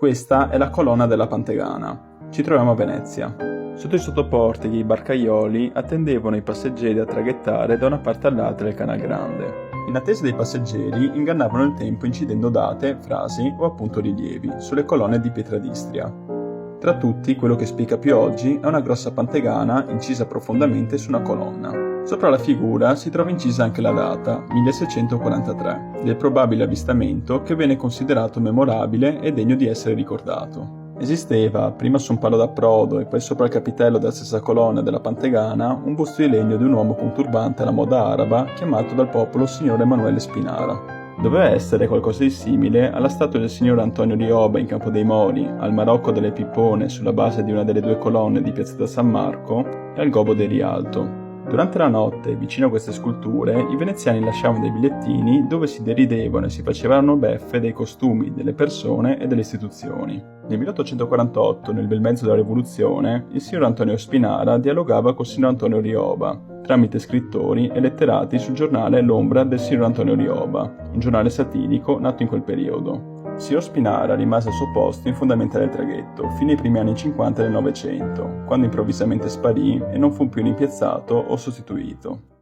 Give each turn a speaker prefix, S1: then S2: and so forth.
S1: Questa è la colonna della Pantegana. Ci troviamo a Venezia. Sotto i sottoportici i barcaioli attendevano i passeggeri a traghettare da una parte all'altra del Canal Grande. In attesa dei passeggeri ingannavano il tempo incidendo date, frasi o appunto rilievi sulle colonne di pietra d'Istria. Tra tutti, quello che spicca più oggi è una grossa pantegana incisa profondamente su una colonna. Sopra la figura si trova incisa anche la data, 1643, del probabile avvistamento che venne considerato memorabile e degno di essere ricordato. Esisteva, prima su un palo d'approdo e poi sopra il capitello della stessa colonna della Pantegana, un busto di legno di un uomo con turbante alla moda araba chiamato dal popolo signor Emanuele Spinara. Doveva essere qualcosa di simile alla statua del signor Antonio Rioba in Campo dei Mori, al Marocco delle Pippone sulla base di una delle due colonne di Piazzetta San Marco e al Gobo del Rialto. Durante la notte, vicino a queste sculture, i veneziani lasciavano dei bigliettini dove si deridevano e si facevano beffe dei costumi, delle persone e delle istituzioni. Nel 1848, nel bel mezzo della rivoluzione, il signor Antonio Spinara dialogava col signor Antonio Rioba, tramite scrittori e letterati sul giornale L'Ombra del signor Antonio Rioba, un giornale satirico nato in quel periodo. Il signor Spinara rimase al suo posto in fondamenta del traghetto fino ai primi anni 50 del Novecento, quando improvvisamente sparì e non fu più rimpiazzato o sostituito.